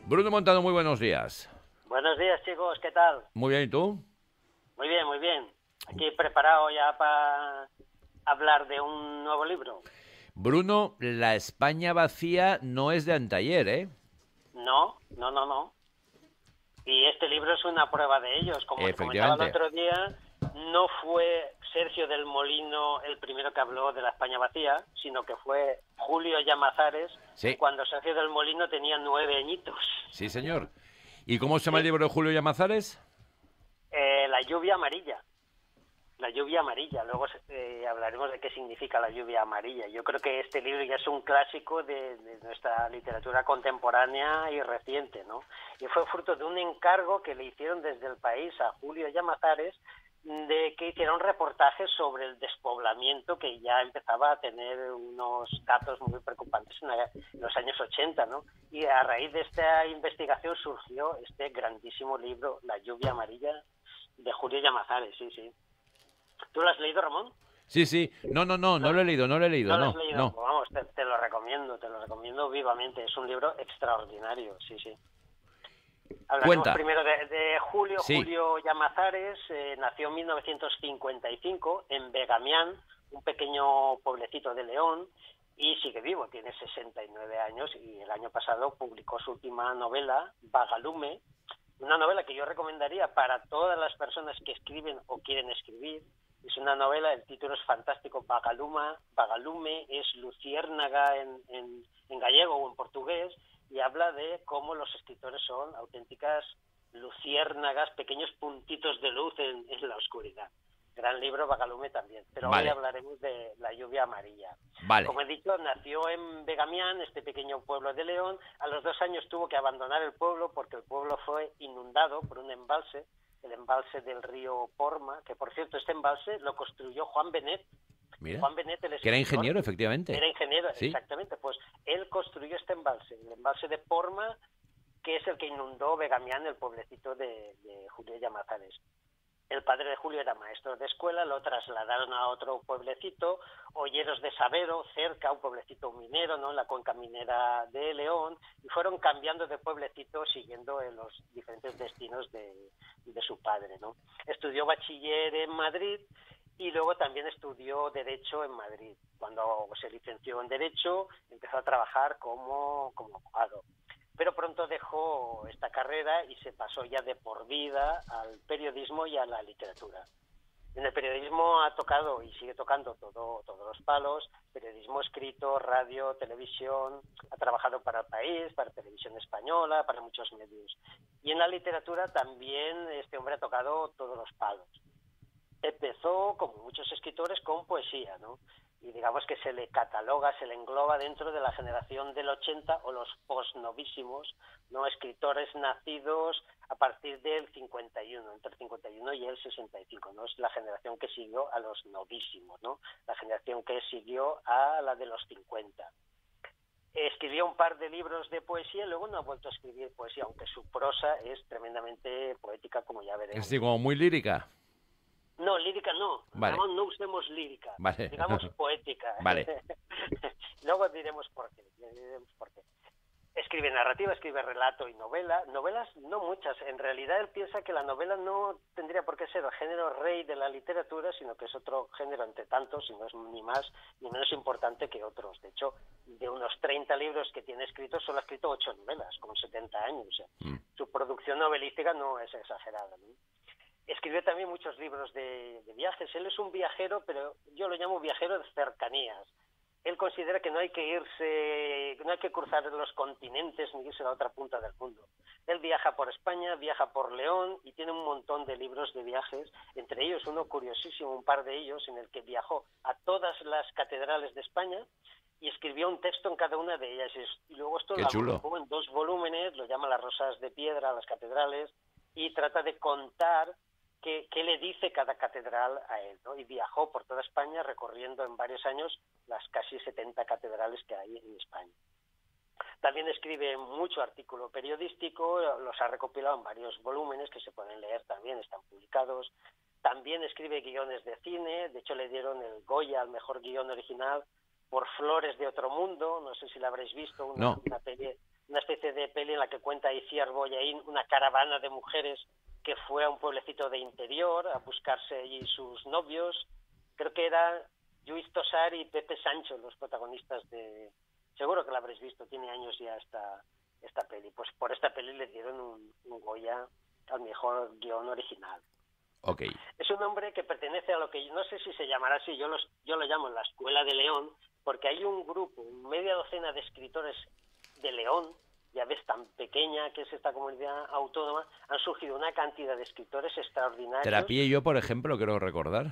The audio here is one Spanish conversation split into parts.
Bruno Montano, muy buenos días. Buenos días, chicos, ¿qué tal? Muy bien, ¿y tú? Muy bien, muy bien. Aquí preparado ya para hablar de un nuevo libro. Bruno, la España vacía no es de anteayer, ¿eh? No, no, no, no. Y este libro es una prueba de ellos. Como te comentaba el Efectivamente. otro día, no fue Sergio del Molino el primero que habló de la España vacía, sino que fue Julio Llamazares, Sí, cuando Sergio del Molino tenía 9 añitos. sí, señor. ¿Y cómo se llama el Sí, libro de Julio Llamazares? La lluvia amarilla. La lluvia amarilla. Luego hablaremos de qué significa la lluvia amarilla. Yo creo que este libro ya es un clásico de nuestra literatura contemporánea y reciente, ¿no? Y fue fruto de un encargo que le hicieron desde el país a Julio Llamazares de que hiciera un reportaje sobre el despoblamiento que ya empezaba a tener unos datos muy preocupantes en los años 80, ¿no? Y a raíz de esta investigación surgió este grandísimo libro, La lluvia amarilla, de Julio Llamazares, sí, sí. ¿Tú lo has leído, Ramón? Sí, sí. No, no, no, no No, lo he leído, no lo he leído, no lo has no, leído. no. Pues vamos, te lo recomiendo vivamente. Es un libro extraordinario, sí, sí. Hablaremos Cuenta. primero de Julio. Sí. Julio Llamazares nació en 1955 en Begamián, un pequeño pueblecito de León, y sigue vivo, tiene 69 años y el año pasado publicó su última novela, Vagalume, una novela que yo recomendaría para todas las personas que escriben o quieren escribir. Es una novela, el título es fantástico, Vagalume es luciérnaga en gallego o en portugués, y habla de cómo los escritores son auténticas luciérnagas, pequeños puntitos de luz en la oscuridad. Gran libro, Vagalume también. Pero hoy Vale, hablaremos de La lluvia amarilla. vale. Como he dicho, nació en Begamián, este pequeño pueblo de León. A los 2 años tuvo que abandonar el pueblo porque el pueblo fue inundado por un embalse, el embalse del río Porma, que por cierto este embalse lo construyó Juan Benet. Mira. Juan Benet, el Que era escritor, ingeniero, efectivamente. era ingeniero, Sí. exactamente, pues él construyó este embalse, el embalse de Porma, que es el que inundó Begamián, el pueblecito de Julio Llamazares. El padre de Julio era maestro de escuela, lo trasladaron a otro pueblecito, Olleros de Sabero, cerca, un pueblecito minero, ¿no?, en la cuenca minera de León, y fueron cambiando de pueblecito siguiendo los diferentes destinos de su padre, ¿no? Estudió bachiller en Madrid y luego también estudió Derecho en Madrid. Cuando se licenció en Derecho, empezó a trabajar como abogado, pero pronto dejó esta carrera y se pasó ya de por vida al periodismo y a la literatura. En el periodismo ha tocado y sigue tocando todos los palos: periodismo escrito, radio, televisión, ha trabajado para El País, para Televisión Española, para muchos medios. Y en la literatura también este hombre ha tocado todos los palos. Empezó, como muchos escritores, con poesía, ¿no? Y digamos que se le cataloga, se le engloba dentro de la generación del 80 o los posnovísimos, ¿no?, escritores nacidos a partir del 51, entre el 51 y el 65, ¿no? Es la generación que siguió a los novísimos, ¿no? La generación que siguió a la de los 50. Escribió un par de libros de poesía y luego no ha vuelto a escribir poesía, aunque su prosa es tremendamente poética, como ya Es veremos. decir, como muy lírica. No, lírica no, Vale, Ramón, no usemos lírica, vale. digamos poética. Vale. Luego diremos por qué, Escribe narrativa, escribe relato y novela. Novelas no muchas. En realidad él piensa que la novela no tendría por qué ser el género rey de la literatura, sino que es otro género entre tantos y no es ni más ni menos importante que otros. De hecho, de unos 30 libros que tiene escritos, solo ha escrito 8 novelas, con 70 años. O sea, Mm. su producción novelística no es exagerada, ¿no? Escribió también muchos libros de viajes. Él es un viajero, pero yo lo llamo viajero de cercanías. Él considera que no hay que irse, no hay que cruzar los continentes ni irse a la otra punta del mundo. Él viaja por España, viaja por León y tiene un montón de libros de viajes, entre ellos uno curiosísimo, un par de ellos, en el que viajó a todas las catedrales de España y escribió un texto en cada una de ellas. Y luego esto Qué lo chulo. agrupó en 2 volúmenes, lo llama Las Rosas de Piedra, las catedrales, y trata de contar qué le dice cada catedral a él, ¿no? Y viajó por toda España recorriendo en varios años las casi 70 catedrales que hay en España. También escribe mucho artículo periodístico, los ha recopilado en varios volúmenes que se pueden leer también, están publicados. También escribe guiones de cine, de hecho le dieron el Goya al mejor guión original por Flores de otro mundo, no sé si la habréis visto, No. una peli una especie de peli en la que cuenta Iciar Bollaín una caravana de mujeres que fue a un pueblecito de interior a buscarse allí sus novios. Creo que era Lluís Tosar y Pepe Sancho los protagonistas de... Seguro que la habréis visto, tiene años ya esta peli. Pues por esta peli le dieron un Goya al mejor guión original. Ok. Es un hombre que pertenece a lo que no sé si se llamará así, yo lo llamo la Escuela de León, porque hay un grupo, media docena de escritores de León, ya ves, tan pequeña que es esta comunidad autónoma, han surgido una cantidad de escritores extraordinarios. Terapia y yo, por ejemplo, quiero recordar.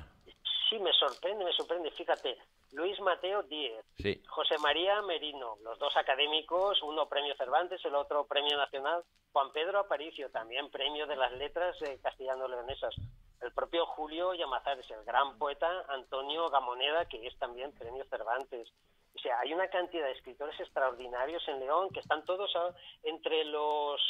Sí, me sorprende, fíjate, Luis Mateo Díez, Sí. José María Merino, los dos académicos, uno premio Cervantes, el otro premio nacional, Juan Pedro Aparicio, también premio de las letras castellano-leonesas, el propio Julio Llamazares, el gran poeta Antonio Gamoneda, que es también premio Cervantes. O sea, hay una cantidad de escritores extraordinarios en León que están todos entre los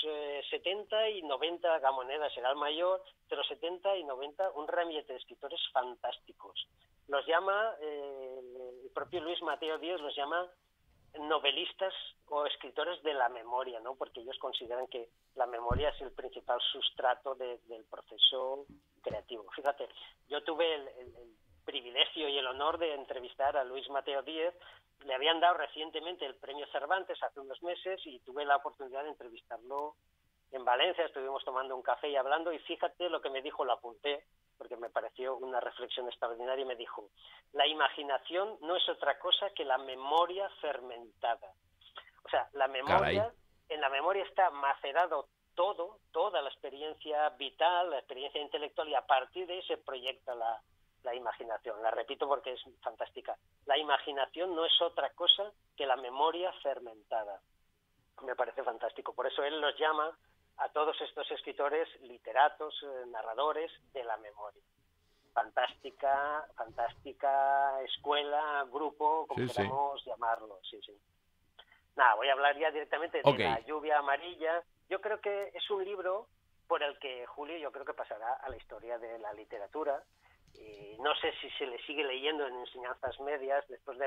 70 y 90, Gamoneda será el mayor, entre los 70 y 90, un ramillete de escritores fantásticos. Los llama, el propio Luis Mateo Díez los llama novelistas o escritores de la memoria, ¿no? Porque ellos consideran que la memoria es el principal sustrato del proceso creativo. Fíjate, yo tuve el privilegio y el honor de entrevistar a Luis Mateo Díez. Le habían dado recientemente el premio Cervantes hace unos meses y tuve la oportunidad de entrevistarlo en Valencia. Estuvimos tomando un café y hablando, y fíjate lo que me dijo, lo apunté porque me pareció una reflexión extraordinaria, y me dijo: la imaginación no es otra cosa que la memoria fermentada. O sea, la memoria, Caray. en la memoria está macerado toda la experiencia vital, la experiencia intelectual, y a partir de ahí se proyecta la imaginación. La repito porque es fantástica. La imaginación no es otra cosa que la memoria fermentada. Me parece fantástico. Por eso él los llama a todos estos escritores, literatos, narradores de la memoria. Fantástica escuela, grupo, como queramos llamarlo. Sí. Nada, voy a hablar ya directamente de La lluvia amarilla. Yo creo que es un libro por el que Julio, yo creo que pasará a la historia de la literatura. No sé si se le sigue leyendo en enseñanzas medias después de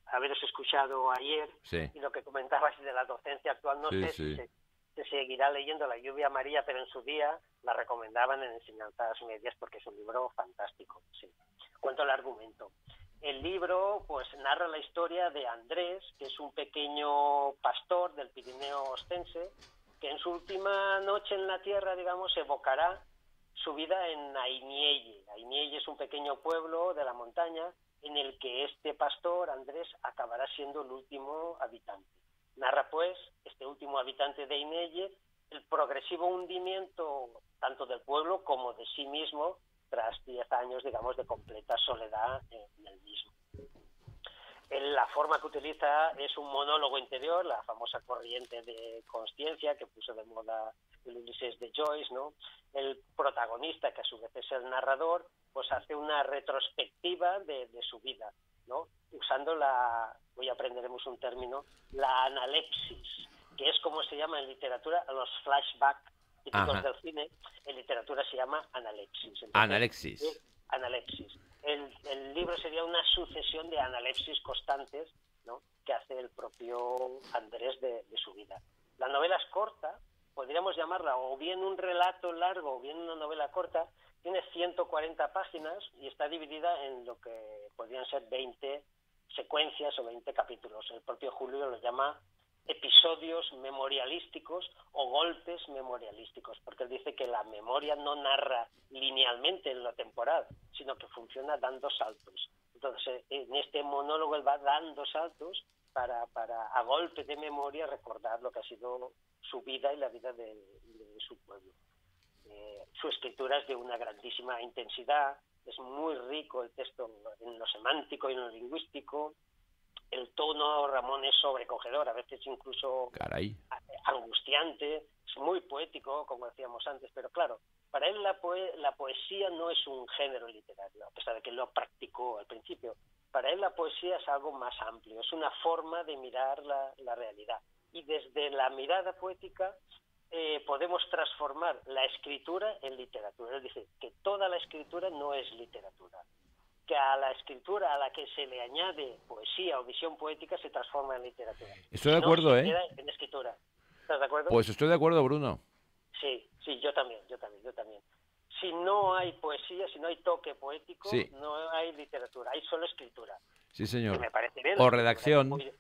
haberos escuchado ayer, y lo que comentabais de la docencia actual. No sé si se seguirá leyendo La lluvia amarilla, pero en su día la recomendaban en enseñanzas medias porque es un libro fantástico. Sí. Cuento el argumento. El libro pues narra la historia de Andrés, que es un pequeño pastor del Pirineo ostense, que en su última noche en la tierra, digamos, evocará su vida en Ainielle. Ainielle es un pequeño pueblo de la montaña en el que este pastor, Andrés, acabará siendo el último habitante. Narra, pues, este último habitante de Ainielle, el progresivo hundimiento tanto del pueblo como de sí mismo tras 10 años, digamos, de completa soledad en el mismo. La forma que utiliza es un monólogo interior, la famosa corriente de consciencia que puso de moda el Ulises de Joyce, ¿no? El protagonista, que a su vez es el narrador, pues hace una retrospectiva de su vida, ¿no? Usando hoy aprenderemos un término, la analepsis, que es como se llama en literatura los flashbacks típicos del cine. En literatura se llama analepsis. Entonces, analepsis. El libro sería una sucesión de analepsis constantes, ¿no?, que hace el propio Andrés de su vida. La novela es corta, podríamos llamarla o bien un relato largo o bien una novela corta. Tiene 140 páginas y está dividida en lo que podrían ser 20 secuencias o 20 capítulos. El propio Julio los llama episodios memorialísticos o golpes memorialísticos, porque él dice que la memoria no narra linealmente en lo temporal, sino que funciona dando saltos. Entonces, en este monólogo él va dando saltos para a golpe de memoria recordar lo que ha sido su vida y la vida de su pueblo. Su escritura es de una grandísima intensidad, es muy rico el texto en lo semántico y en lo lingüístico. El tono, Ramón, es sobrecogedor, a veces incluso angustiante, es muy poético, como decíamos antes, pero claro, para él la poesía no es un género literario, a pesar de que lo practicó al principio. Para él la poesía es algo más amplio, es una forma de mirar la realidad. Y desde la mirada poética podemos transformar la escritura en literatura. Es decir, que toda la escritura no es literatura, que a la escritura a la que se le añade poesía o visión poética se transforma en literatura. Estoy de acuerdo, no se queda en escritura. ¿Estás de acuerdo? Pues estoy de acuerdo, Bruno. Sí, sí, yo también, yo también, yo también. Si no hay poesía, si no hay toque poético, Sí, no hay literatura, hay solo escritura. sí, Que señor. me parece bien la O escritura, es redacción. muy,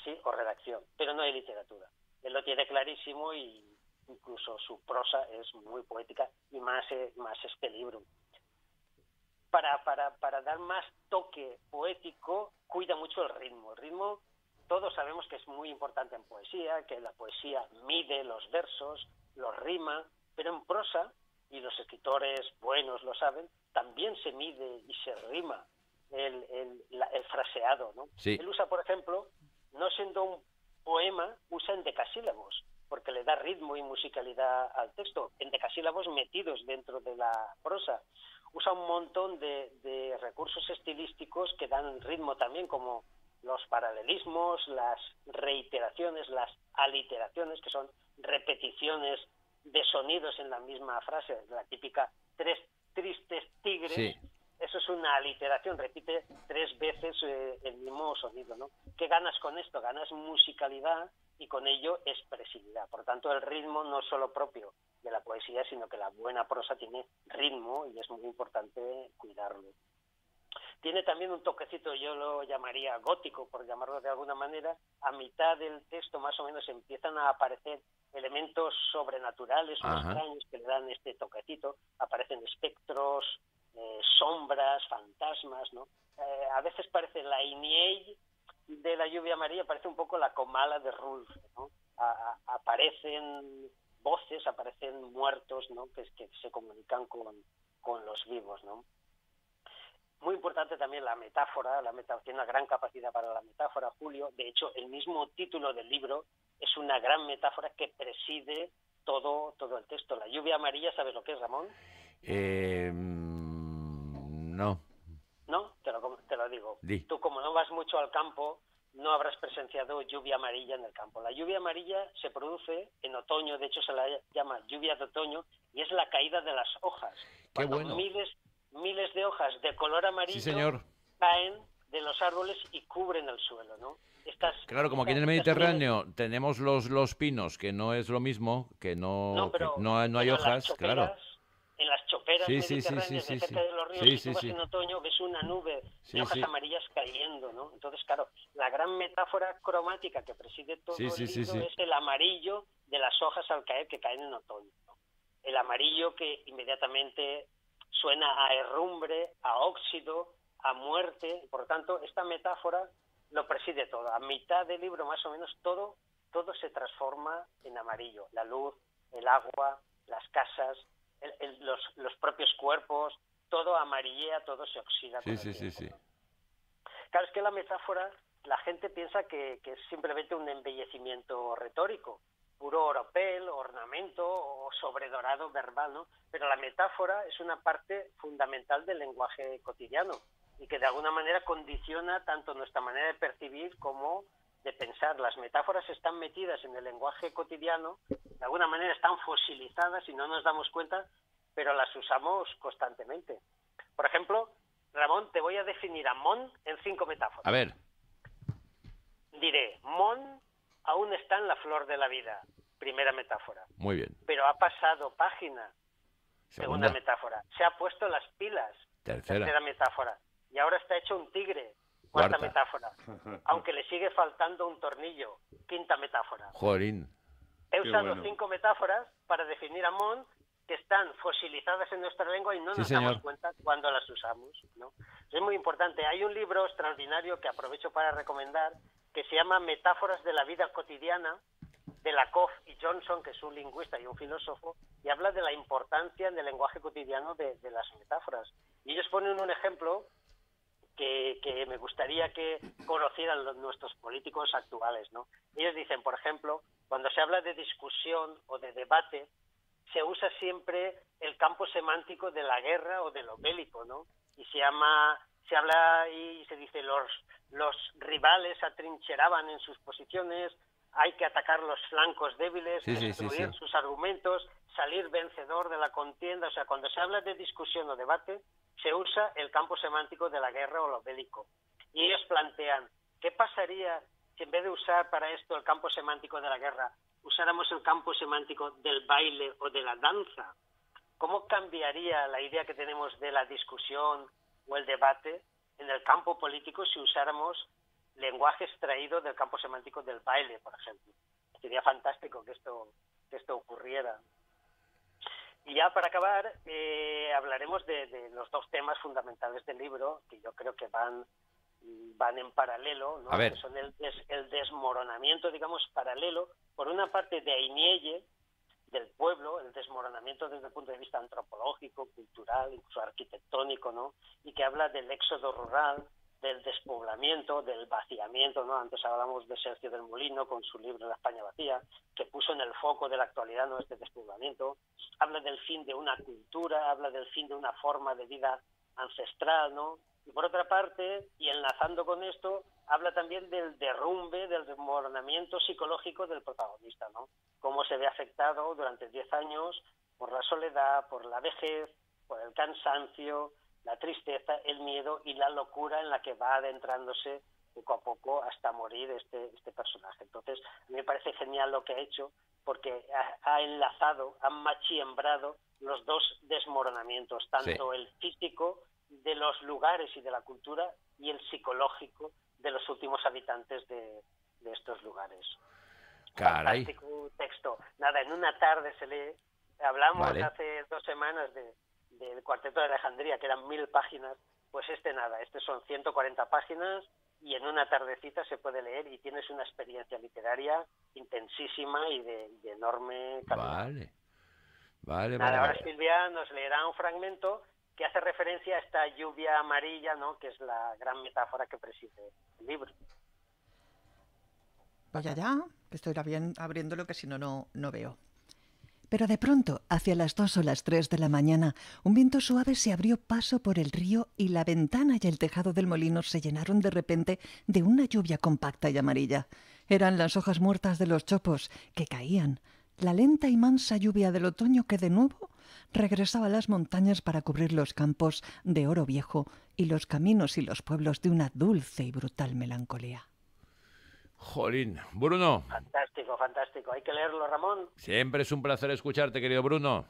sí, o redacción, pero no hay literatura. Él lo tiene clarísimo y incluso su prosa es muy poética y más este libro. Para dar más toque poético, cuida mucho el ritmo. El ritmo, todos sabemos que es muy importante en poesía, que la poesía mide los versos, los rima, pero en prosa, y los escritores buenos lo saben, también se mide y se rima el fraseado, ¿no? Sí. Él usa, por ejemplo, no siendo un poema, usa endecasílabos, porque le da ritmo y musicalidad al texto, endecasílabos metidos dentro de la prosa. Usa un montón de recursos estilísticos que dan ritmo también, como los paralelismos, las reiteraciones, las aliteraciones, que son repeticiones de sonidos en la misma frase, la típica tres tristes tigres. Sí. Eso es una aliteración, repite 3 veces el mismo sonido, ¿no? ¿Qué ganas con esto? Ganas musicalidad y con ello expresividad. Por tanto, el ritmo no es solo propio de la poesía, sino que la buena prosa tiene ritmo y es muy importante cuidarlo. Tiene también un toquecito, yo lo llamaría gótico, por llamarlo de alguna manera. A mitad del texto más o menos empiezan a aparecer elementos sobrenaturales o extraños que le dan este toquecito. Aparecen espectros, sombras, fantasmas, ¿no? A veces parece la Iniei de la lluvia María, parece un poco la Comala de Rolfe, ¿no? Aparecen voces, aparecen muertos, ¿no? Que se comunican con los vivos, ¿no? Muy importante también la metáfora tiene una gran capacidad para la metáfora, Julio. De hecho, el mismo título del libro es una gran metáfora que preside todo el texto. La lluvia amarilla, ¿sabes lo que es, Ramón? No. No, te lo digo. Di. Tú, como no vas mucho al campo, no habrás presenciado lluvia amarilla en el campo. La lluvia amarilla se produce en otoño, de hecho se la llama lluvia de otoño, y es la caída de las hojas. Qué Cuando bueno. miles de hojas de color amarillo, Sí, señor, caen de los árboles y cubren el suelo, ¿no? claro, como aquí en el Mediterráneo tenemos los pinos, que no es lo mismo, que no hay hojas, claro. En las choperas Sí, mediterráneas de cerca de los ríos, si tú vas en otoño, ves una nube de hojas amarillas cayendo, ¿no? Entonces, claro, la gran metáfora cromática que preside todo el libro es el amarillo de las hojas al caer, que caen en otoño, ¿no? El amarillo que inmediatamente suena a herrumbre, a óxido, a muerte. Por lo tanto, esta metáfora lo preside todo. A mitad del libro, más o menos, todo se transforma en amarillo. La luz, el agua, las casas, los propios cuerpos, todo amarillea, todo se oxida. Sí. Claro, es que la metáfora, la gente piensa que es simplemente un embellecimiento retórico, puro oropel, ornamento o sobredorado verbal, ¿no? Pero la metáfora es una parte fundamental del lenguaje cotidiano y que de alguna manera condiciona tanto nuestra manera de percibir como de pensar. Las metáforas están metidas en el lenguaje cotidiano, de alguna manera están fosilizadas y no nos damos cuenta, pero las usamos constantemente. Por ejemplo, Ramón, te voy a definir a Mon en 5 metáforas. A ver. Diré, Mon aún está en la flor de la vida, primera metáfora. Muy bien. Pero ha pasado página, segunda metáfora. Se ha puesto las pilas, tercera metáfora. Y ahora está hecho un tigre, cuarta metáfora. Aunque le sigue faltando un tornillo, quinta metáfora. Jorín. He usado 5 metáforas para definir a Mon, que están fosilizadas en nuestra lengua y no nos damos cuenta cuando las usamos, ¿no? Es muy importante. Hay un libro extraordinario que aprovecho para recomendar, que se llama Metáforas de la vida cotidiana, de Lakoff y Johnson, que es un lingüista y un filósofo, y habla de la importancia del lenguaje cotidiano de las metáforas. Y ellos ponen un ejemplo que me gustaría que conocieran nuestros políticos actuales, ¿no? Ellos dicen, por ejemplo, cuando se habla de discusión o de debate, se usa siempre el campo semántico de la guerra o de lo bélico, ¿no? Y se habla y se dice los rivales atrincheraban en sus posiciones, hay que atacar los flancos débiles, destruir sus argumentos, salir vencedor de la contienda. O sea, cuando se habla de discusión o debate, se usa el campo semántico de la guerra o lo bélico. Y ellos plantean, ¿qué pasaría si en vez de usar para esto el campo semántico de la guerra, usáramos el campo semántico del baile o de la danza, ¿cómo cambiaría la idea que tenemos de la discusión o el debate en el campo político si usáramos lenguaje extraído del campo semántico del baile, por ejemplo? Sería fantástico que esto ocurriera. Y ya para acabar, hablaremos de los dos temas fundamentales del libro, que yo creo que van en paralelo, ¿no? Que son el desmoronamiento, digamos, paralelo, por una parte de Ainielle, del pueblo, el desmoronamiento desde el punto de vista antropológico, cultural, incluso arquitectónico, ¿no? Y que habla del éxodo rural, del despoblamiento, del vaciamiento, ¿no? Antes hablamos de Sergio del Molino con su libro La España vacía, que puso en el foco de la actualidad, ¿no?, este despoblamiento. Habla del fin de una cultura, habla del fin de una forma de vida ancestral, ¿no? Y por otra parte, y enlazando con esto, habla también del derrumbe, del desmoronamiento psicológico del protagonista, ¿no? Cómo se ve afectado durante 10 años por la soledad, por la vejez, por el cansancio, la tristeza, el miedo y la locura en la que va adentrándose poco a poco hasta morir este personaje. Entonces, a mí me parece genial lo que ha hecho, porque ha enlazado, ha machiembrado los dos desmoronamientos, tanto el físico de los lugares y de la cultura y el psicológico de los últimos habitantes de estos lugares. Caray. Fantástico texto. Nada, en una tarde se lee. Hablamos hace 2 semanas del Cuarteto de Alejandría, que eran 1000 páginas, pues este son 140 páginas y en una tardecita se puede leer y tienes una experiencia literaria intensísima y de enorme calidad. Vale. Ahora Silvia nos leerá un fragmento que hace referencia a esta lluvia amarilla, ¿no?, que es la gran metáfora que preside el libro. Vaya ya, que estoy abriéndolo, que si no, no veo. Pero de pronto, hacia las 2 o las 3 de la mañana, un viento suave se abrió paso por el río y la ventana y el tejado del molino se llenaron de repente de una lluvia compacta y amarilla. Eran las hojas muertas de los chopos que caían, la lenta y mansa lluvia del otoño que de nuevo regresaba a las montañas para cubrir los campos de oro viejo y los caminos y los pueblos de una dulce y brutal melancolía. Jolín, Bruno. Fantástico. Hay que leerlo, Ramón. Siempre es un placer escucharte, querido Bruno.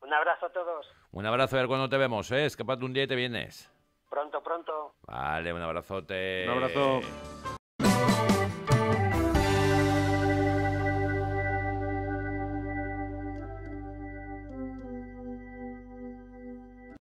Un abrazo a todos. Un abrazo, a ver cuándo te vemos, ¿eh? Escapate un día y te vienes. Pronto. Vale, un abrazote. Un abrazo.